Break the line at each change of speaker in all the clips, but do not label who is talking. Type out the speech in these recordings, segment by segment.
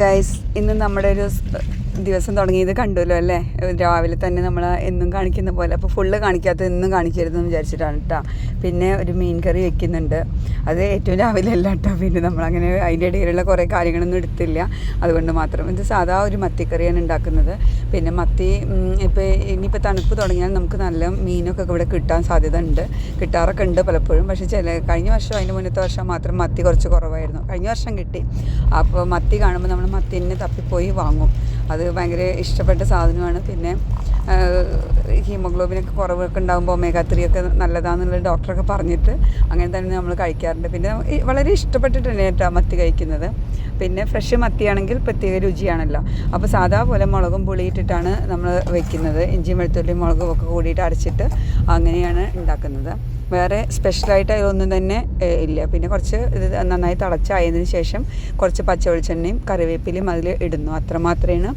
Guys, ഇന്ന് നമ്മുടെ ഒരു ദിവസം തുടങ്ങിയത് കണ്ടുല്ലോ അല്ലേ? രാവിലെ തന്നെ നമ്മൾ എന്നും കാണിക്കുന്ന പോലെ. അപ്പോൾ ഫുള്ള് കാണിക്കാത്ത എന്നും കാണിക്കരുതെന്ന് വിചാരിച്ചിട്ടാണ് കേട്ടോ. പിന്നെ ഒരു മീൻ കറി വെക്കുന്നുണ്ട്. അത് ഏറ്റവും രാവിലെ അല്ല കേട്ടോ. പിന്നെ നമ്മളങ്ങനെ അതിൻ്റെ ഇടയിലുള്ള കുറേ കാര്യങ്ങളൊന്നും എടുത്തില്ല, അതുകൊണ്ട് മാത്രം. ഇത് സാധാ ഒരു മത്തിക്കറിയാണ് ഉണ്ടാക്കുന്നത്. പിന്നെ മത്തി ഇനിയിപ്പോൾ തണുപ്പ് തുടങ്ങിയാൽ നമുക്ക് നല്ല മീനൊക്കെ ഇവിടെ കിട്ടാൻ സാധ്യത ഉണ്ട്, കിട്ടാറൊക്കെ ഉണ്ട് പലപ്പോഴും. പക്ഷേ കഴിഞ്ഞ വർഷം അതിൻ്റെ മുന്നത്തെ വർഷം മാത്രം മത്തി കുറച്ച് കുറവായിരുന്നു. കഴിഞ്ഞ വർഷം കിട്ടി. അപ്പോൾ മത്തി കാണുമ്പോൾ നമ്മൾ മത്തിനെ തപ്പിപ്പോയി വാങ്ങും. അത് ഭയങ്കര ഇഷ്ടപ്പെട്ട സാധനമാണ്. പിന്നെ ഹീമോഗ്ലോബിനൊക്കെ കുറവൊക്കെ ഉണ്ടാകുമ്പോൾ ഒമേഗ 3 ഒക്കെ നല്ലതാണെന്നുള്ള ഡോക്ടറൊക്കെ പറഞ്ഞിട്ട് അങ്ങനെ തന്നെ നമ്മൾ കഴിക്കാറുണ്ട്. പിന്നെ വളരെ ഇഷ്ടപ്പെട്ടിട്ടാണ് കേട്ടോ മത്തി കഴിക്കുന്നത്. പിന്നെ ഫ്രഷ് മത്തിയാണെങ്കിൽ പ്രത്യേക രുചിയാണല്ലോ. അപ്പോൾ സാധാ പോലെ മുളകും പുളിയിട്ടിട്ടാണ് നമ്മൾ വയ്ക്കുന്നത്. ഇഞ്ചിയും വെളുത്തുള്ളിയും മുളകും ഒക്കെ കൂടിയിട്ട് അരച്ചിട്ട് അങ്ങനെയാണ് ഉണ്ടാക്കുന്നത്. വേറെ സ്പെഷ്യലായിട്ട് അതിലൊന്നും തന്നെ ഇല്ല. പിന്നെ കുറച്ച് ഇത് നന്നായി തിളച്ചായതിനു ശേഷം കുറച്ച് പച്ച വെളിച്ചെണ്ണയും കറിവേപ്പിലയും അതിൽ ഇടുന്നു, അത്രമാത്രമേ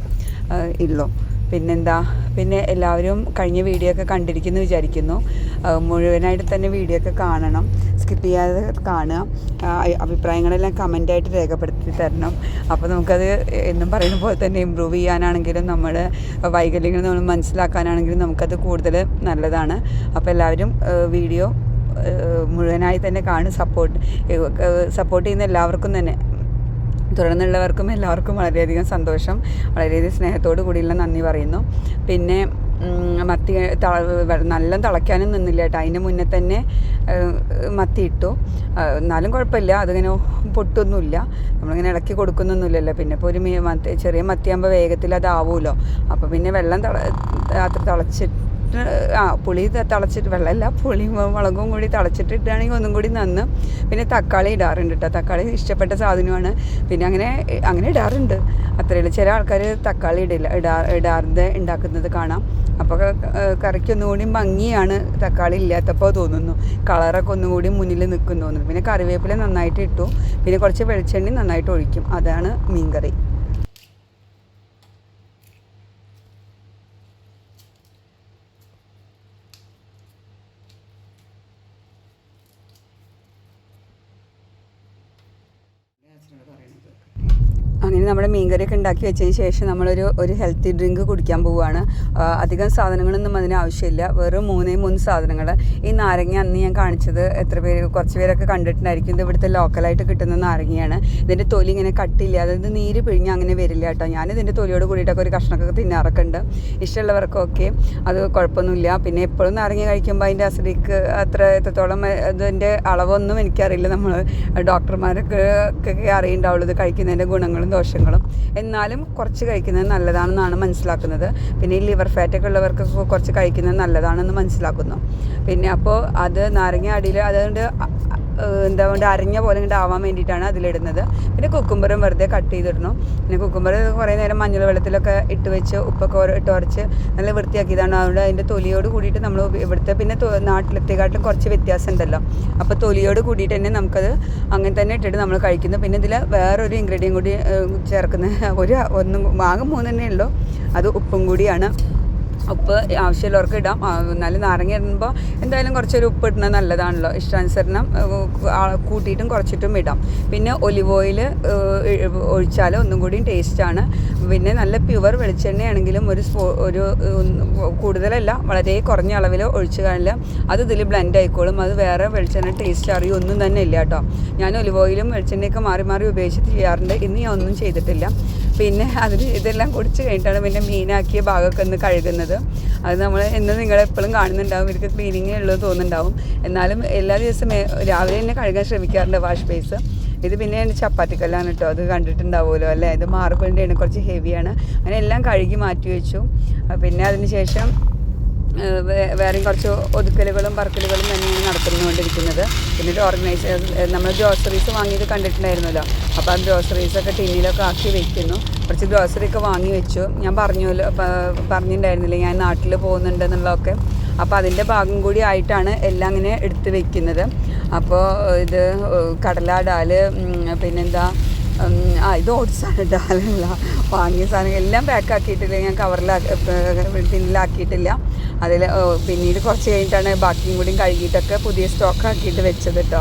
ഉള്ളൂ. പിന്നെന്താ, പിന്നെ എല്ലാവരും കഴിഞ്ഞ വീഡിയോ ഒക്കെ കണ്ടിരിക്കുന്നു വിചാരിക്കുന്നു. മുഴുവനായിട്ട് തന്നെ വീഡിയോ ഒക്കെ കാണണം, സ്കിപ്പ് ചെയ്യാതെ കാണുക. അഭിപ്രായങ്ങളെല്ലാം കമൻ്റായിട്ട് രേഖപ്പെടുത്തി തരണം. അപ്പോൾ നമുക്കത് എന്നും പറയുന്ന പോലെ തന്നെ ഇമ്പ്രൂവ് ചെയ്യാനാണെങ്കിലും നമ്മുടെ വൈകല്യങ്ങൾ നമ്മൾ മനസ്സിലാക്കാനാണെങ്കിലും നമുക്കത് കൂടുതൽ നല്ലതാണ്. അപ്പോൾ എല്ലാവരും വീഡിയോ മുഴുവനായി തന്നെ കാണും. സപ്പോർട്ട് ചെയ്യുന്ന എല്ലാവർക്കും തന്നെ, തുടർന്നുള്ളവർക്കും എല്ലാവർക്കും വളരെയധികം സന്തോഷം, വളരെയധികം സ്നേഹത്തോടു കൂടിയുള്ള നന്ദി പറയുന്നു. പിന്നെ മത്തി നല്ല തിളയ്ക്കാനും നിന്നില്ല കേട്ടോ. അതിൻ്റെ മുന്നേ തന്നെ മത്തി ഇട്ടു. എന്നാലും കുഴപ്പമില്ല, അതിങ്ങനെ പൊട്ടൊന്നുമില്ല. നമ്മളിങ്ങനെ ഇളക്കി കൊടുക്കുന്നൊന്നുമില്ലല്ലോ. പിന്നെ ഇപ്പോൾ ഒരു ചെറിയ മത്തിയാകുമ്പോൾ വേഗത്തിൽ അതാവുമല്ലോ. അപ്പോൾ പിന്നെ വെള്ളം അത്ര തിളച്ചിട്ട് പുളി തിളച്ചിട്ട്, വെള്ളമല്ല പുളി മുളകും കൂടി തിളച്ചിട്ടിട്ടാണെങ്കിൽ ഒന്നും കൂടി നന്ന്. പിന്നെ തക്കാളി ഇടാറുണ്ട് കേട്ടോ. തക്കാളി ഇഷ്ടപ്പെട്ട സാധനമാണ്. പിന്നെ അങ്ങനെ ഇടാറുണ്ട്, അത്രയേ ഉള്ളൂ. ചില ആൾക്കാർ തക്കാളി ഇടാതെ ഉണ്ടാക്കുന്നത് കാണാം. അപ്പോൾ കറിക്ക് ഒന്നുകൂടി ഭംഗിയാണ് തക്കാളി ഇല്ലാത്തപ്പോൾ തോന്നുന്നു. കളറൊക്കെ ഒന്നുകൂടി മുന്നിൽ നിൽക്കും തോന്നുന്നു. പിന്നെ കറിവേപ്പില നന്നായിട്ട് ഇട്ടു. പിന്നെ കുറച്ച് വെളിച്ചെണ്ണ നന്നായിട്ട് ഒഴിക്കും. അതാണ് മീൻകറി. അങ്ങനെ നമ്മുടെ മീൻകറിയൊക്കെ ഉണ്ടാക്കി വെച്ചതിന് ശേഷം നമ്മളൊരു ഹെൽത്തി ഡ്രിങ്ക് കുടിക്കാൻ പോവുകയാണ്. അധികം സാധനങ്ങളൊന്നും അതിന് ആവശ്യമില്ല, വെറും 3 സാധനങ്ങൾ. ഈ നാരങ്ങ അന്ന് ഞാൻ കാണിച്ചത് കുറച്ച് പേരൊക്കെ കണ്ടിട്ടുണ്ടായിരിക്കും. ഇത് ഇവിടുത്തെ ലോക്കലായിട്ട് കിട്ടുന്ന നാരങ്ങയാണ്. ഇതിൻ്റെ തൊലി ഇങ്ങനെ കട്ടില്ല, അതായത് നീര് പിഴിഞ്ഞ് അങ്ങനെ വരില്ല കേട്ടോ. ഞാനിതിൻ്റെ തൊലിയോട് കൂടിയിട്ടൊക്കെ ഒരു കഷ്ണമൊക്കെ തിന്നാറൊക്കെ ഉണ്ട്. ഇഷ്ടമുള്ളവർക്കൊക്കെ അത് കുഴപ്പമൊന്നുമില്ല. പിന്നെ എപ്പോഴും നാരങ്ങ കഴിക്കുമ്പോൾ അതിൻ്റെ അസിഡിക്ക് എത്രത്തോളം അതിൻ്റെ അളവൊന്നും എനിക്കറിയില്ല. നമ്മൾ ഡോക്ടർമാരൊക്കെ അറിയുണ്ടാവുള്ളൂ ഇത് കഴിക്കുന്നതിൻ്റെ ഗുണങ്ങളും ദോഷങ്ങളും. എന്നാലും കുറച്ച് കഴിക്കുന്നത് നല്ലതാണെന്നാണ് മനസ്സിലാക്കുന്നത്. പിന്നെ ഈ ലിവർ ഫാറ്റൊക്കെ ഉള്ളവർക്കൊക്കെ കുറച്ച് കഴിക്കുന്നത് നല്ലതാണെന്ന് മനസ്സിലാക്കുന്നു. പിന്നെ അപ്പോൾ അത് നാരങ്ങ അടിയിൽ അതുകൊണ്ട് എന്താ കൊണ്ട് അരഞ്ഞ പോലെ ഇങ്ങോട്ട് ആവാൻ വേണ്ടിയിട്ടാണ് അതിലിടുന്നത്. പിന്നെ കുക്കുംബറും വെറുതെ കട്ട് ചെയ്തിടണം. പിന്നെ കുക്കുംബർ കുറേ നേരം മഞ്ഞൾ വെള്ളത്തിലൊക്കെ ഇട്ട് വെച്ച് ഉപ്പൊക്കെ ഇട്ട് ഉരച്ച് നല്ല വൃത്തിയാക്കിയതാണ്. അതുകൊണ്ട് അതിൻ്റെ തൊലിയോട് കൂടിയിട്ട് നമ്മൾ ഇവിടുത്തെ പിന്നെ നാട്ടിലത്തെക്കാട്ടും കുറച്ച് വ്യത്യാസം ഉണ്ടല്ലോ. അപ്പോൾ തൊലിയോട് കൂടിയിട്ട് തന്നെ നമുക്കത് അങ്ങനെ തന്നെ ഇട്ടിട്ട് നമ്മൾ കഴിക്കുന്നു. പിന്നെ ഇതിൽ വേറൊരു ഇൻഗ്രീഡിയൻ കൂടി ചേർക്കുന്ന ആകെ 3 തന്നെ ഉള്ളൂ. അത് ഉപ്പും കൂടിയാണ്. ഉപ്പ് ആവശ്യമുള്ളവർക്ക് ഇടാം. എന്നാലും നാരങ്ങ ഇടുമ്പോൾ എന്തായാലും കുറച്ചൊരു ഉപ്പ് ഇടുന്നത് നല്ലതാണല്ലോ. ഇഷ്ടാനുസരണം കൂട്ടിയിട്ടും കുറച്ചിട്ടും ഇടാം. പിന്നെ ഒലിവ് ഓയിൽ ഒഴിച്ചാൽ ഒന്നും കൂടിയും ടേസ്റ്റാണ്. പിന്നെ നല്ല പ്യുവർ വെളിച്ചെണ്ണയാണെങ്കിലും ഒരു കൂടുതലല്ല, വളരെ കുറഞ്ഞ അളവിൽ ഒഴിച്ച് കാണില്ല. അത് ഇതിൽ ബ്ലെൻഡ് ആയിക്കോളും. അത് വേറെ വെളിച്ചെണ്ണ ടേസ്റ്റ് അറിയൊന്നും തന്നെ ഇല്ല കേട്ടോ. ഞാൻ ഒലിവ് ഓയിലും വെളിച്ചെണ്ണയൊക്കെ മാറി വെച്ചിട്ട് ചെയ്യാറുണ്ട്. ഇന്ന് ഞാൻ ഒന്നും ചെയ്തിട്ടില്ല. പിന്നെ ഇതെല്ലാം കുടിച്ച് കഴിഞ്ഞിട്ടാണ് പിന്നെ മീനാക്കിയ ഭാഗമൊക്കെ ഒന്ന് കഴുകുന്നത്. അത് നമ്മൾ നിങ്ങളെപ്പോഴും കാണുന്നുണ്ടാവും. ഇവർക്ക് ക്ലീനിങ്ങേ ഉള്ളത് തോന്നുന്നുണ്ടാവും. എന്നാലും എല്ലാ ദിവസവും രാവിലെ തന്നെ കഴുകാൻ ശ്രമിക്കാറുണ്ട് വാഷ് ബേസ്. ഇത് പിന്നെ ചപ്പാത്തിക്കല്ലാണ് കേട്ടോ. അത് കണ്ടിട്ടുണ്ടാവുമല്ലോ അല്ലേ? ഇത് മാർബിളിൻ്റെയാണ്, കുറച്ച് ഹെവിയാണ്. അങ്ങനെ എല്ലാം കഴുകി മാറ്റി വെച്ചു. പിന്നെ അതിന് ശേഷം വേറെയും കുറച്ച് ഒതുക്കലുകളും പറക്കലുകളും തന്നെയാണ് നടന്നുകൊണ്ടിരിക്കുന്നത്. പിന്നെ ഒരു നമ്മൾ ഗ്രോസറീസ് വാങ്ങിയത് കണ്ടിട്ടുണ്ടായിരുന്നല്ലോ. അപ്പോൾ ആ ഗ്രോസറീസൊക്കെ ടിന്നിലൊക്കെ ആക്കി വെക്കുന്നു. കുറച്ച് ഗ്രോസറിയൊക്കെ വാങ്ങി വെച്ചു. ഞാൻ പറഞ്ഞിട്ടുണ്ടായിരുന്നില്ലേ ഞാൻ നാട്ടിൽ പോകുന്നുണ്ട് എന്നുള്ളതൊക്കെ. അപ്പോൾ അതിൻ്റെ ഭാഗം കൂടി ആയിട്ടാണ് എല്ലാം അങ്ങനെ എടുത്ത് വെക്കുന്നത്. അപ്പോൾ ഇത് കടല, ഡാല്, പിന്നെന്താ ഇത് ഓട്സാണ്, ഡാലല്ല. വാങ്ങിയ സാധനങ്ങൾ എല്ലാം പാക്കാക്കിയിട്ടില്ല, ഞാൻ ടിന്നിലാക്കിയിട്ടില്ല. അതിൽ പിന്നീട് കുറച്ച് കഴിഞ്ഞിട്ടാണ് ബാക്കിയും കൂടിയും കഴുകിയിട്ടൊക്കെ പുതിയ സ്റ്റോക്ക് ആക്കിയിട്ട് വെച്ചത് കേട്ടോ.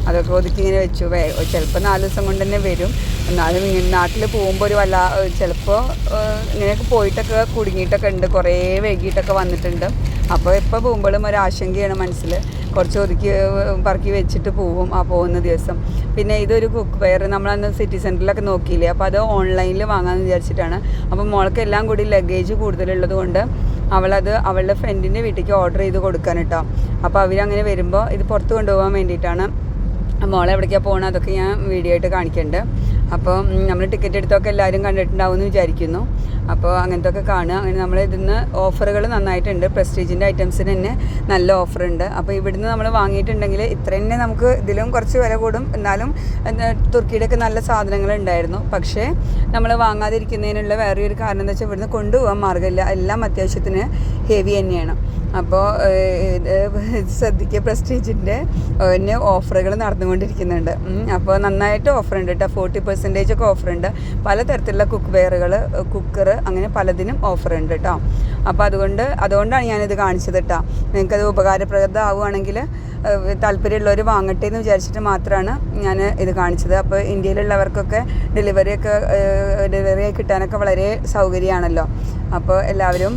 അതൊക്കെ ഒതുക്കി ഇങ്ങനെ വെച്ചു. ചിലപ്പോൾ 4 ദിവസം കൊണ്ട് തന്നെ വരും. എന്നാലും ഇങ്ങനെ നാട്ടിൽ പോകുമ്പോൾ ചിലപ്പോൾ ഇങ്ങനെയൊക്കെ പോയിട്ടൊക്കെ കുടുങ്ങിയിട്ടൊക്കെ ഉണ്ട്, കുറേ വൈകിട്ടൊക്കെ വന്നിട്ടുണ്ട്. അപ്പോൾ എപ്പോൾ പോകുമ്പോഴും ഒരാശങ്കയാണ് മനസ്സിൽ. കുറച്ച് ഒതുക്കി പറക്കി വെച്ചിട്ട് പോവും ആ പോകുന്ന ദിവസം. പിന്നെ ഇതൊരു കുക്ക് വെയർ നമ്മളന്ന് സിറ്റി സെൻറ്ററിലൊക്കെ നോക്കിയില്ലേ, അപ്പോൾ അത് ഓൺലൈനിൽ വാങ്ങാമെന്ന് വിചാരിച്ചിട്ടാണ്. അപ്പോൾ മോൾക്ക് എല്ലാം കൂടി ലഗേജ് കൂടുതലുള്ളത് കൊണ്ട് അവളത് അവളുടെ ഫ്രണ്ടിൻ്റെ വീട്ടിലേക്ക് ഓർഡർ ചെയ്ത് കൊടുക്കാൻ കേട്ടോ. അപ്പോൾ അവരങ്ങനെ വരുമ്പോൾ ഇത് പുറത്ത് കൊണ്ടുപോകാൻ വേണ്ടിയിട്ടാണ്. മോളെ എവിടേക്കാണ് പോകണം അതൊക്കെ ഞാൻ വീഡിയോ ആയിട്ട് കാണിക്കുന്നുണ്ട്. അപ്പോൾ നമ്മൾ ടിക്കറ്റ് എടുത്തൊക്കെ എല്ലാവരും കണ്ടിട്ടുണ്ടാവും എന്ന് വിചാരിക്കുന്നു. അപ്പോൾ അങ്ങനത്തെ ഒക്കെ കാണുക. അങ്ങനെ നമ്മൾ ഇതിന്ന് ഓഫറുകൾ നന്നായിട്ടുണ്ട്. പ്രസ്റ്റീജിൻ്റെ ഐറ്റംസിന് തന്നെ നല്ല ഓഫറുണ്ട്. അപ്പോൾ ഇവിടുന്ന് നമ്മൾ വാങ്ങിയിട്ടുണ്ടെങ്കിൽ ഇത്ര തന്നെ നമുക്ക് ഇതിലും കുറച്ച് വില കൂടും. എന്നാലും തുർക്കിയുടെയൊക്കെ നല്ല സാധനങ്ങളുണ്ടായിരുന്നു. പക്ഷേ നമ്മൾ വാങ്ങാതിരിക്കുന്നതിനുള്ള വേറെ ഒരു കാരണം എന്താ വെച്ചാൽ ഇവിടുന്ന് കൊണ്ടുപോകാൻ മാർഗ്ഗമില്ല. എല്ലാം അത്യാവശ്യത്തിന് ഹെവി തന്നെയാണ്. അപ്പോൾ ശ്രദ്ധിക്കുക, പ്രസ്റ്റീജിൻ്റെ ഓഫറുകൾ നടന്നുകൊണ്ടിരിക്കുന്നുണ്ട്. അപ്പോൾ നന്നായിട്ട് ഓഫറുണ്ട് കേട്ടോ. 40% ഒക്കെ ഓഫറുണ്ട്. പലതരത്തിലുള്ള കുക്ക് വെയറുകൾ, കുക്കർ, അങ്ങനെ പലതിനും ഓഫറുണ്ട് കേട്ടോ. അപ്പോൾ അതുകൊണ്ടാണ് ഞാനിത് കാണിച്ചത് കേട്ടോ. നിങ്ങൾക്കത് ഉപകാരപ്രദമാവുകയാണെങ്കിൽ താല്പര്യമുള്ളവർ വാങ്ങട്ടെ എന്ന് വിചാരിച്ചിട്ട് മാത്രമാണ് ഞാൻ ഇത് കാണിച്ചത്. അപ്പോൾ ഇന്ത്യയിലുള്ളവർക്കൊക്കെ ഡെലിവറി കിട്ടാനൊക്കെ വളരെ സൗകര്യമാണല്ലോ. അപ്പോൾ എല്ലാവരും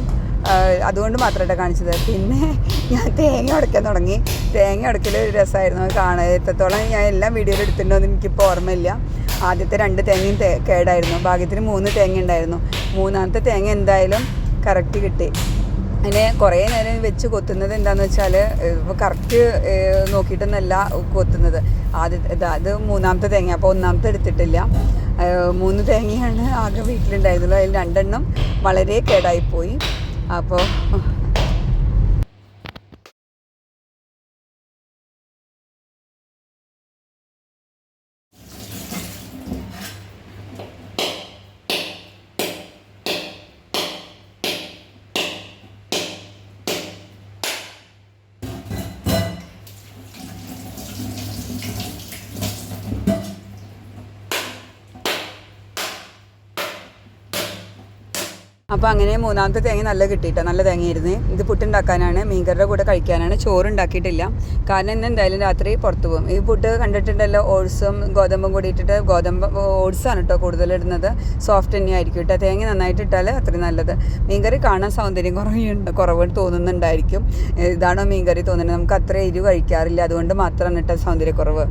അതുകൊണ്ട് മാത്രമായിട്ട് കാണിച്ചത്. പിന്നെ ഞാൻ തേങ്ങ ഉടയ്ക്കാൻ തുടങ്ങി. തേങ്ങ ഉടയ്ക്കൽ ഒരു രസമായിരുന്നു കാണാൻ. എത്രത്തോളം ഞാൻ എല്ലാം വീഡിയോയിൽ എടുത്തിട്ടുണ്ടോയെന്ന് എനിക്കിപ്പോൾ ഓർമ്മയില്ല. ആദ്യത്തെ 2 തേങ്ങയും കേടായിരുന്നു. ഭാഗ്യത്തിന് 3 തേങ്ങ ഉണ്ടായിരുന്നു. 3ാമത്തെ തേങ്ങ എന്തായാലും കറക്റ്റ് കിട്ടി. അതിനെ കുറേ നേരം വെച്ച് കൊത്തുന്നത് എന്താണെന്ന് വെച്ചാൽ കറക്റ്റ് നോക്കിയിട്ടൊന്നല്ല കൊത്തുന്നത്. അത് 3ാമത്തെ തേങ്ങ. അപ്പോൾ 1ാമത്തെ എടുത്തിട്ടില്ല. 3 തേങ്ങയാണ് ആകെ വീട്ടിലുണ്ടായിരുന്നുള്ളൂ. അതിൽ 2 എണ്ണം വളരെ കേടായിപ്പോയി. അപ്പോൾ അപ്പോൾ അങ്ങനെ 3ാമത്തെ തേങ്ങ നല്ല കിട്ടിയിട്ടോ. നല്ല തേങ്ങയായിരുന്നു. ഇത് പുട്ടുണ്ടാക്കാനാണ്, മീൻകറിയുടെ കൂടെ കഴിക്കാനാണ്. ചോറുണ്ടാക്കിയിട്ടില്ല. കാരണം ഇന്ന് എന്തായാലും രാത്രി പുറത്ത് പോകും. ഈ പുട്ട് കണ്ടിട്ടുണ്ടല്ലോ, ഓട്സും ഗോതമ്പും കൂടി ഇട്ടിട്ട്. ഓട്സാണ് കേട്ടോ കൂടുതലിടുന്നത്. സോഫ്റ്റ് തന്നെ ആയിരിക്കും കേട്ടോ. തേങ്ങ നന്നായിട്ട് ഇട്ടാൽ അത്രയും നല്ലത്. മീൻകറി കാണാൻ സൗന്ദര്യം കുറവ് തോന്നുന്നുണ്ടായിരിക്കും. ഇതാണോ മീൻകറി തോന്നുന്നത്? നമുക്ക് അത്ര എരിവ് കഴിക്കാറില്ല, അതുകൊണ്ട് മാത്രമാണ് കേട്ടോ സൗന്ദര്യക്കുറവ്.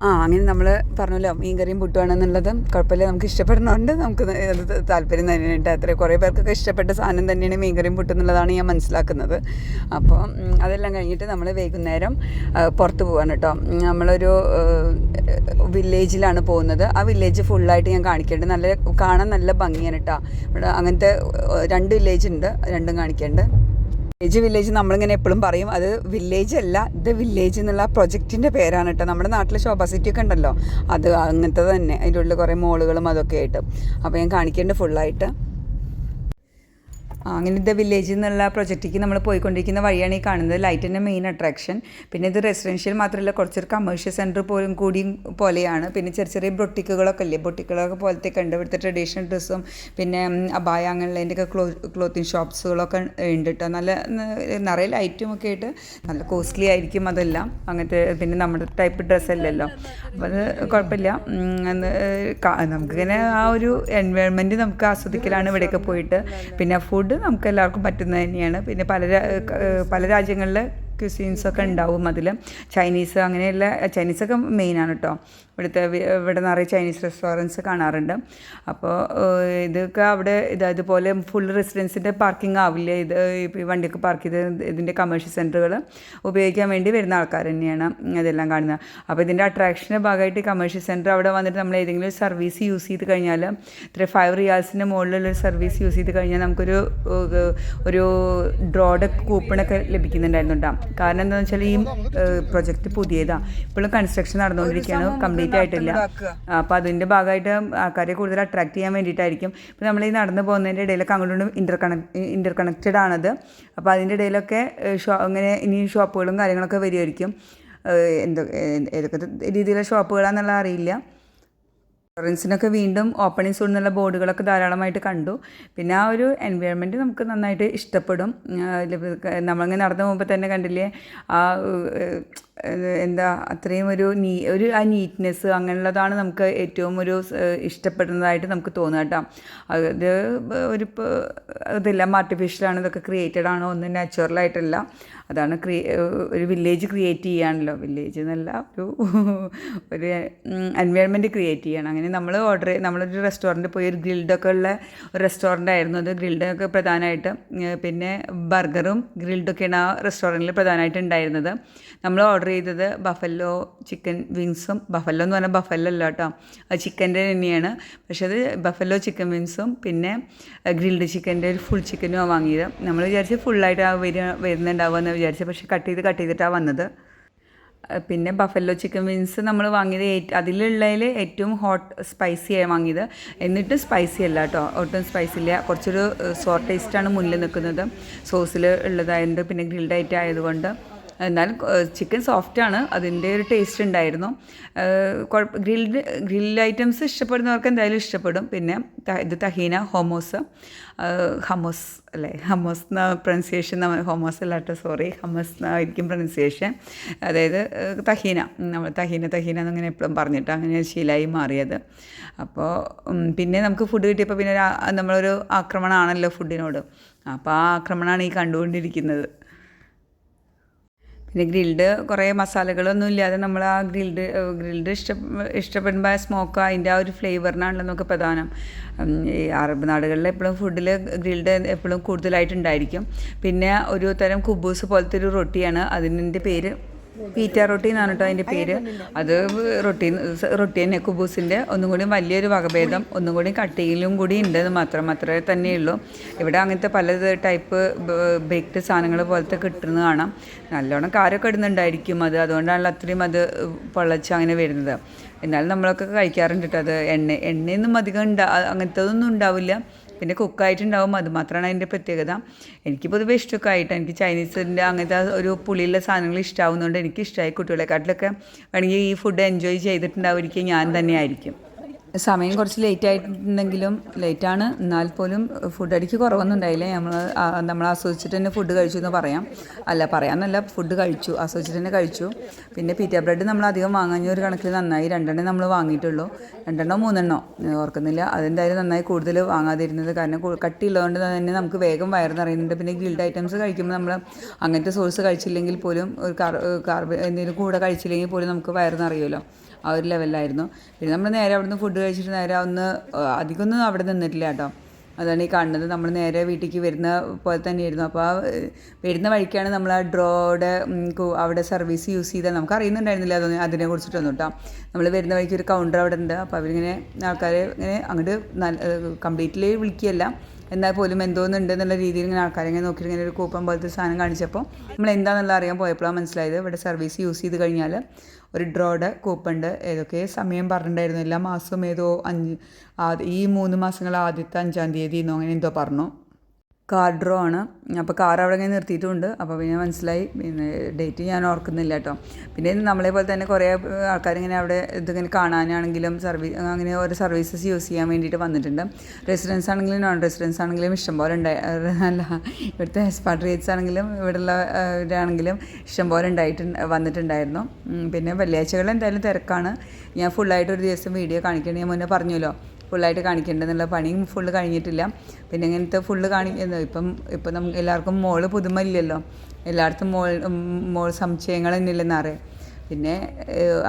അങ്ങനെ നമ്മൾ പറഞ്ഞല്ലോ മീൻകറിയും പുട്ടുവാണെന്നുള്ളതും കുഴപ്പമില്ല. നമുക്ക് ഇഷ്ടപ്പെടുന്നതുകൊണ്ട് നമുക്ക് അത് താല്പര്യം തന്നെയുണ്ട്. അത്ര കുറേ പേർക്കൊക്കെ ഇഷ്ടപ്പെട്ട സാധനം തന്നെയാണ് മീൻകറിയും പുട്ടും എന്നുള്ളതാണ് ഞാൻ മനസ്സിലാക്കുന്നത്. അപ്പോൾ അതെല്ലാം കഴിഞ്ഞിട്ട് നമ്മൾ വൈകുന്നേരം പുറത്ത് പോകാൻ കേട്ടോ. നമ്മളൊരു വില്ലേജിലാണ് പോകുന്നത്. ആ വില്ലേജ് ഫുള്ളായിട്ട് ഞാൻ കാണിക്കേണ്ടത്. കാണാൻ നല്ല ഭംഗിയാണ് കേട്ടോ. ഇവിടെ അങ്ങനത്തെ 2 വില്ലേജ് ഉണ്ട്, 2ഉം കാണിക്കേണ്ടത്. വില്ലേജ് നമ്മളിങ്ങനെ എപ്പോഴും പറയും, അത് വില്ലേജ് അല്ല, ഇത് വില്ലേജ് എന്നുള്ള പ്രൊജക്റ്റിൻ്റെ പേരാണ് കേട്ടോ. നമ്മുടെ നാട്ടിൽ ശോഭാ സിറ്റി ഒക്കെ ഉണ്ടല്ലോ, അത് അങ്ങനത്തെ തന്നെ. അതിൻ്റെ ഉള്ളിൽ കുറേ മോളുകളും അതൊക്കെ ആയിട്ട്. അപ്പോൾ ഞാൻ കാണിക്കേണ്ടത് ഫുള്ളായിട്ട്. അങ്ങനെ ദ വില്ലേജിൽ നിന്നുള്ള പ്രൊജക്റ്റിലേക്ക് നമ്മൾ പോയിക്കൊണ്ടിരിക്കുന്ന വഴിയാണ് ഈ കാണുന്നത്. ലൈറ്റിൻ്റെ മെയിൻ അട്രാക്ഷൻ. പിന്നെ ഇത് റെസിഡൻഷ്യൽ മാത്രമല്ല, കുറച്ചൊരു കമേഴ്ഷ്യൽ സെൻറ്റർ പോലും കൂടി പോലെയാണ്. പിന്നെ ചെറിയ ബൊട്ടിക്കുകളൊക്കെ ഇല്ലേ, ബൊട്ടിക്കുകളൊക്കെ പോലത്തെ ഉണ്ട്. ഇവിടുത്തെ ട്രഡീഷണൽ ഡ്രസ്സും പിന്നെ അബായ അങ്ങനെയുള്ളതിൻ്റെയൊക്കെ ക്ലോത്തിങ് ഷോപ്സുകളൊക്കെ ഉണ്ട് കേട്ടോ. നിറയെ ലൈറ്റും ഒക്കെ ആയിട്ട് നല്ല കോസ്റ്റ്ലി ആയിരിക്കും അതെല്ലാം. അങ്ങനത്തെ പിന്നെ നമ്മുടെ ടൈപ്പ് ഡ്രസ്സല്ലല്ലോ, അപ്പോൾ അത് കുഴപ്പമില്ല. നമുക്കിങ്ങനെ ആ ഒരു എൻവയോൺമെൻറ്റ് നമുക്ക് ആസ്വദിക്കലാണ് ഇവിടെയൊക്കെ പോയിട്ട്. പിന്നെ ഫുഡ് നമുക്ക് എല്ലാവർക്കും പറ്റുന്നത് തന്നെയാണ്. പിന്നെ പല രാജ്യങ്ങളിൽ ക്യുസീൻസൊക്കെ ഉണ്ടാവും അതിൽ. അങ്ങനെയുള്ള ചൈനീസൊക്കെ മെയിനാണ് കേട്ടോ. ഇവിടെ നിറയെ ചൈനീസ് റെസ്റ്റോറൻറ്റ്സ് കാണാറുണ്ട്. അപ്പോൾ ഇതൊക്കെ അവിടെ ഇതുപോലെ ഫുൾ റെസിഡൻസിൻ്റെ പാർക്കിംഗ് ആവില്ല. ഈ വണ്ടിയൊക്കെ പാർക്ക് ചെയ്ത് ഇതിൻ്റെ കമേഴ്ഷ്യൽ സെൻറ്ററുകൾ ഉപയോഗിക്കാൻ വേണ്ടി വരുന്ന ആൾക്കാർ തന്നെയാണ് ഇതെല്ലാം കാണുന്നത്. അപ്പോൾ ഇതിൻ്റെ അട്രാക്ഷൻ്റെ ഭാഗമായിട്ട് കമേഴ്ഷ്യൽ സെൻറ്റർ അവിടെ വന്നിട്ട് നമ്മൾ ഏതെങ്കിലും ഒരു സർവീസ് യൂസ് ചെയ്ത് കഴിഞ്ഞാൽ 5 റിയാൽസിൻ്റെ മുകളിലുള്ള സർവീസ് യൂസ് ചെയ്ത് കഴിഞ്ഞാൽ നമുക്കൊരു ഡ്രോയുടെ കൂപ്പണൊക്കെ ലഭിക്കുന്നുണ്ടായിരുന്നു കേട്ടോ. കാരണം എന്താണെന്ന് വെച്ചാൽ ഈ പ്രൊജക്റ്റ് പുതിയതാണ്, ഇപ്പോഴും കൺസ്ട്രക്ഷൻ നടന്നുകൊണ്ടിരിക്കുകയാണ്, കംപ്ലീറ്റ് ആയിട്ടില്ല. അപ്പോൾ അതിൻ്റെ ഭാഗമായിട്ട് ആൾക്കാരെ കൂടുതൽ അട്രാക്ട് ചെയ്യാൻ വേണ്ടിയിട്ടായിരിക്കും. ഇപ്പോൾ നമ്മൾ ഈ നടന്നു പോകുന്നതിൻ്റെ ഇടയിലൊക്കെ അങ്ങോട്ടും ഇൻ്റർകണക്റ്റഡ് ആണത്. അപ്പോൾ അതിൻ്റെ ഇടയിലൊക്കെ ഇങ്ങനെ ഇനി ഷോപ്പുകളും കാര്യങ്ങളൊക്കെ വരുമായിരിക്കും. ഏതൊക്കെ രീതിയിലുള്ള ഷോപ്പുകളാണെന്നുള്ള അറിയില്ല. റെസ്റ്റോറൻറ്റ്സിനൊക്കെ വീണ്ടും ഓപ്പണിംഗ് സൂൺ എന്നുള്ള ബോർഡുകളൊക്കെ ധാരാളമായിട്ട് കണ്ടു. പിന്നെ ആ ഒരു എൻവയോൺമെൻറ്റ് നമുക്ക് നന്നായിട്ട് ഇഷ്ടപ്പെടും. നമ്മളിങ്ങനെ നടന്നു പോകുമ്പോൾ തന്നെ കണ്ടില്ലേ, ആ എന്താ അത്രയും ഒരു ആ നീറ്റ്നെസ് അങ്ങനെയുള്ളതാണ് നമുക്ക് ഏറ്റവും ഇഷ്ടപ്പെടുന്നതായിട്ട് നമുക്ക് തോന്നുക കേട്ടോ. അത് ഇതെല്ലാം ആർട്ടിഫിഷ്യലാണ്, ഇതൊക്കെ ക്രിയേറ്റഡ് ആണോ, ഒന്നും നാച്ചുറലായിട്ടല്ല. അതാണ് ഒരു വില്ലേജ് ക്രിയേറ്റ് ചെയ്യാണല്ലോ, വില്ലേജ് എന്നല്ല, ഒരു എൻവയോൺമെൻറ്റ് ക്രിയേറ്റ് ചെയ്യണം. അങ്ങനെ നമ്മളൊരു റെസ്റ്റോറൻറ്റിൽ പോയി, ഒരു ഗ്രിൽഡൊക്കെ ഉള്ള ഒരു റെസ്റ്റോറൻ്റ് ആയിരുന്നു അത്. ഗ്രിൽഡൊക്കെ പ്രധാനമായിട്ട്, പിന്നെ ബർഗറും ഗ്രിൽഡൊക്കെയാണ് ആ റെസ്റ്റോറൻറ്റിൽ പ്രധാനമായിട്ട് ഉണ്ടായിരുന്നത്. നമ്മൾ ഓർഡർ ചെയ്തത് ബഫല്ലോ ചിക്കൻ വിങ്സും, ബഫല്ലോ എന്ന് പറഞ്ഞാൽ ബഫല്ലോ അല്ല കേട്ടോ, അത് ചിക്കൻ്റെ തന്നെയാണ്. പക്ഷേ അത് ബഫല്ലോ ചിക്കൻ വിങ്സും പിന്നെ ഗ്രിൽഡ് ചിക്കൻ്റെ ഒരു ഫുൾ ചിക്കനുമാണ് വാങ്ങിയത്. നമ്മൾ വിചാരിച്ച് ഫുള്ളായിട്ട് വരുന്നുണ്ടാവുമെന്ന് വിചാരിച്ചു, പക്ഷേ കട്ട് ചെയ്തിട്ടാണ് വന്നത്. പിന്നെ ബഫല്ലോ ചിക്കൻ വിങ്സ് നമ്മൾ വാങ്ങിയത് അതിലുള്ളതിൽ ഏറ്റവും ഹോട്ട് സ്പൈസിയാണ് വാങ്ങിയത്. എന്നിട്ട് സ്പൈസി അല്ല കേട്ടോ, ഒട്ടും സ്പൈസി ഇല്ല, കുറച്ചൊരു സോർ ടേസ്റ്റാണ് മുന്നിൽ നിൽക്കുന്നത്, സോസിൽ ഉള്ളതായതുകൊണ്ട്, പിന്നെ ഗ്രിൽഡ് ആയിട്ട് ആയതുകൊണ്ട്. എന്നാലും ചിക്കൻ സോഫ്റ്റാണ്, അതിൻ്റെ ഒരു ടേസ്റ്റ് ഉണ്ടായിരുന്നു. ഗ്രിൽഡ് ഐറ്റംസ് ഇഷ്ടപ്പെടുന്നവർക്ക് എന്തായാലും ഇഷ്ടപ്പെടും. പിന്നെ ഇത് തഹീന ഹമോസ് അല്ലേ, ഹമോസ് എന്ന പ്രൊനൗൺസിയേഷൻ, ഹോമോസ് അല്ലാട്ടോ, സോറി, ഹമസ് എന്നായിരിക്കും പ്രൊനൗൺസിയേഷൻ. അതായത് നമ്മൾ തഹീന എന്നിങ്ങനെ എപ്പോഴും പറഞ്ഞിട്ട് അങ്ങനെ ശീലമായി മാറിയത്. അപ്പോൾ പിന്നെ നമുക്ക് ഫുഡ് കിട്ടിയപ്പോൾ പിന്നെ നമ്മളൊരു ആക്രമണമാണല്ലോ ഫുഡിനോട്, അപ്പോൾ ആ ആക്രമണമാണ് ഈ കണ്ടുകൊണ്ടിരിക്കുന്നത്. പിന്നെ ഗ്രിൽഡ് കുറേ മസാലകളൊന്നും ഇല്ലാതെ നമ്മൾ ആ ഗ്രിൽഡ് ഇഷ്ടപ്പെടുമ്പോൾ ആ സ്മോക്ക്, അതിൻ്റെ ആ ഒരു ഫ്ലേവറിനാണല്ലോ നമുക്ക് പ്രധാനം. ഈ അറബ് നാടുകളിൽ എപ്പോഴും ഫുഡിൽ ഗ്രിൽഡ് എപ്പോഴും കൂടുതലായിട്ടുണ്ടായിരിക്കും. പിന്നെ ഒരു തരം കുബൂസ് പോലത്തെ ഒരു റൊട്ടിയാണ്, അതിൻ്റെ പേര് പീറ്റ റൊട്ടി എന്നാണ് കേട്ടോ അതിൻ്റെ പേര്. അത് റൊട്ടി തന്നെ, കുബൂസിൻ്റെ ഒന്നും കൂടി വലിയൊരു വകഭേദം, ഒന്നും കൂടി കട്ടിയിലും കൂടി ഉണ്ടെന്ന് മാത്രമേ തന്നെയുള്ളൂ. ഇവിടെ അങ്ങനത്തെ പല ടൈപ്പ് ബേക്ക്ഡ് സാധനങ്ങൾ പോലത്തെ കിട്ടുന്നത് കാണാം. നല്ലോണം കാരൊക്കെ ഇടുന്നുണ്ടായിരിക്കും അതുകൊണ്ടാണല്ലോ അത്രയും അത് പൊള്ളച്ച് അങ്ങനെ വരുന്നത്. എന്നാലും നമ്മളൊക്കെ കഴിക്കാറുണ്ട് കേട്ടോ. അത് എണ്ണയൊന്നും അധികം അങ്ങനത്തതൊന്നും ഉണ്ടാവില്ല, പിന്നെ കുക്കായിട്ടുണ്ടാവും, അത് മാത്രമാണ് അതിൻ്റെ പ്രത്യേകത. എനിക്ക് പൊതുവേ ഇഷ്ടമൊക്കെ ആയിട്ട്, എനിക്ക് ചൈനീസിൻ്റെ അങ്ങനത്തെ ഒരു പുളിയുള്ള സാധനങ്ങൾ ഇഷ്ടമാവുന്നതുകൊണ്ട് എനിക്ക് ഇഷ്ടമായി. കുട്ടികളെക്കാട്ടിലൊക്കെ വേണമെങ്കിൽ ഈ ഫുഡ് എൻജോയ് ചെയ്തിട്ടുണ്ടാവുമായിരിക്കും ഞാൻ തന്നെ ആയിരിക്കും. സമയം കുറച്ച് ലേറ്റ് ആയിട്ടുണ്ടെങ്കിലും, ലേറ്റാണ് എന്നാൽ പോലും ഫുഡ് അടിക്ക് കുറവൊന്നും ഉണ്ടായില്ല. നമ്മൾ ആസ്വദിച്ചിട്ട് തന്നെ ഫുഡ് കഴിച്ചു എന്ന് പറയാമെന്നല്ല, ഫുഡ് കഴിച്ചു, ആസ്വദിച്ചിട്ട് തന്നെ കഴിച്ചു. പിന്നെ പീറ്റ ബ്രെഡ് നമ്മൾ അധികം വാങ്ങാൻ ഒരു കണക്കിൽ നന്നായി, 2 നമ്മൾ വാങ്ങിയിട്ടുള്ളൂ, 2 3 ഓർക്കുന്നില്ല. അതെന്തായാലും നന്നായി കൂടുതൽ വാങ്ങാതിരുന്നത്, കാരണം കട്ടിയുള്ളതുകൊണ്ട് തന്നെ നമുക്ക് വേഗം വയറ് നിറയുന്നുണ്ട്. പിന്നെ ഗ്രിൽഡ് ഐറ്റംസ് കഴിക്കുമ്പോൾ നമ്മൾ അങ്ങനത്തെ സോഴ്സ് കഴിച്ചില്ലെങ്കിൽ പോലും, ഒരു എന്തെങ്കിലും കൂടെ കഴിച്ചില്ലെങ്കിൽ പോലും നമുക്ക് വയറ് നിറയുമല്ലോ, ആ ഒരു ലെവലിലായിരുന്നു. പിന്നെ നമ്മൾ നേരെ അവിടുന്ന് ഫുഡ് കഴിച്ചിട്ട് നേരെ അധികമൊന്നും അവിടെ നിന്നിട്ടില്ല കേട്ടോ. അതാണ് ഈ കാണുന്നത്. നമ്മൾ നേരെ വീട്ടിലേക്ക് വരുന്ന പോലെ തന്നെയായിരുന്നു. അപ്പോൾ ആ വരുന്ന വഴിക്കാണ് നമ്മൾ ആ ഡ്രോയുടെ അവിടെ സർവീസ് യൂസ് ചെയ്താൽ, നമുക്ക് അറിയുന്നുണ്ടായിരുന്നില്ല അതിനെ കുറിച്ചിട്ടൊന്നും കേട്ടോ. നമ്മൾ വരുന്ന വഴിക്ക് ഒരു കൗണ്ടർ അവിടെ ഉണ്ട്. അപ്പോൾ അവരിങ്ങനെ ആൾക്കാരെ ഇങ്ങനെ അങ്ങോട്ട് കംപ്ലീറ്റ്ലി വിളിക്കുകയല്ല, എന്നാൽ പോലും എന്തോന്നുണ്ട് എന്നുള്ള രീതിയിൽ ഇങ്ങനെ ആൾക്കാരെ ഇങ്ങനെ നോക്കിയിട്ട് ഇങ്ങനെ ഒരു കൂപ്പൺ പോലത്തെ സാധനം കാണിച്ചപ്പോൾ നമ്മൾ എന്താണെന്നുള്ള അറിയാൻ പോയപ്പോഴാണ് മനസ്സിലായത്, ഇവിടെ സർവീസ് യൂസ് ചെയ്ത് കഴിഞ്ഞാൽ ഒരു ഡ്രോയുടെ കൂപ്പുണ്ട്. ഏതൊക്കെ സമയം പറഞ്ഞിട്ടുണ്ടായിരുന്നു, എല്ലാ മാസവും ഈ 3 മാസങ്ങൾ ആദ്യത്തെ 5-ാം തീയതി എന്നോ അങ്ങനെ എന്തോ പറഞ്ഞു. കാർ ഡ്രോ ആണ്. അപ്പോൾ കാർ അവിടെ ഇങ്ങനെ നിർത്തിയിട്ടുമുണ്ട്. അപ്പോൾ പിന്നെ മനസ്സിലായി, പിന്നെ ഡേറ്റ് ഞാൻ ഓർക്കുന്നില്ല കേട്ടോ. പിന്നെ നമ്മളെ പോലെ തന്നെ കുറേ ആൾക്കാരിങ്ങനെ അവിടെ ഇതിങ്ങനെ കാണാനാണെങ്കിലും അങ്ങനെ ഓരോ സർവീസസ് യൂസ് ചെയ്യാൻ വേണ്ടിയിട്ട് വന്നിട്ടുണ്ട്. റെസിഡൻസ് ആണെങ്കിലും നോൺ റെസിഡൻസ് ആണെങ്കിലും ഇഷ്ടംപോലെ അല്ല, ഇവിടുത്തെ എക്സ്പാട്രിയേറ്റ്സ് ആണെങ്കിലും ഇവിടെയുള്ളവരാണെങ്കിലും ഇഷ്ടംപോലെ വന്നിട്ടുണ്ടായിരുന്നു. പിന്നെ വെള്ളിയാഴ്ചകൾ എന്തായാലും തിരക്കാണ്. ഞാൻ ഫുള്ളായിട്ട് ഒരു ദിവസം വീഡിയോ കാണിക്കേണ്ടത് ഞാൻ മുന്നേ പറഞ്ഞല്ലോ, ഫുള്ളായിട്ട് കാണിക്കേണ്ടതെന്നുള്ള പണിയും ഫുള്ള് കഴിഞ്ഞിട്ടില്ല. പിന്നെ ഇങ്ങനത്തെ ഫുള്ള് കാണിക്കുന്നത് ഇപ്പം നമുക്ക് എല്ലാവർക്കും മോള് പുതുമ ഇല്ലല്ലോ, എല്ലായിടത്തും മോൾ സംശയങ്ങൾ തന്നെയില്ലെന്ന് അറിയാം. പിന്നെ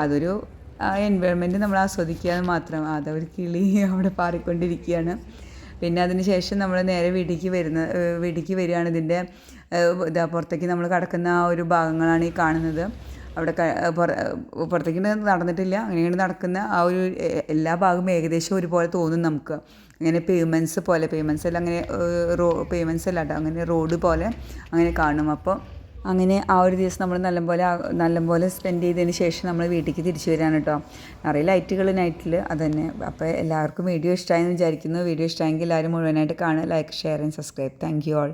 അതൊരു എൻവയോൺമെൻറ്റ് നമ്മൾ ആസ്വദിക്കുക മാത്രം. അതൊരു കിളി അവിടെ പാറിക്കൊണ്ടിരിക്കുകയാണ്. പിന്നെ അതിന് ശേഷം നമ്മൾ നേരെ വീട്ടിലേക്ക് വരികയാണ്. ഇതിൻ്റെ പുറത്തേക്ക് നമ്മൾ കിടക്കുന്ന ആ ഒരു ഭാഗങ്ങളാണ് ഈ കാണുന്നത്. അവിടെ പുറത്തേക്ക് നടന്നിട്ടില്ല, അങ്ങനെയാണ് നടക്കുന്ന ആ ഒരു എല്ലാ ഭാഗവും ഏകദേശം ഒരുപോലെ തോന്നും നമുക്ക്. അങ്ങനെ പേയ്മെൻറ്റ്സ് എല്ലാം അങ്ങനെ പേയ്മെൻറ്റ്സ് അല്ല കേട്ടോ, അങ്ങനെ റോഡ് പോലെ അങ്ങനെ കാണും. അപ്പോൾ അങ്ങനെ ആ ഒരു ദിവസം നമ്മൾ നല്ലപോലെ സ്പെൻഡ് ചെയ്തതിന് ശേഷം നമ്മൾ വീട്ടിലേക്ക് തിരിച്ചു വരികയാണ് കേട്ടോ. നിറയെ ലൈറ്റുകൾ നൈറ്റിൽ അതുതന്നെ. അപ്പോൾ എല്ലാവർക്കും വീഡിയോ ഇഷ്ടമായെന്ന് വിചാരിക്കുന്നു. വീഡിയോ ഇഷ്ടമായെങ്കിൽ എല്ലാവരും മുഴുവനായിട്ട് കാണുക, like, share and subscribe. Thank you all.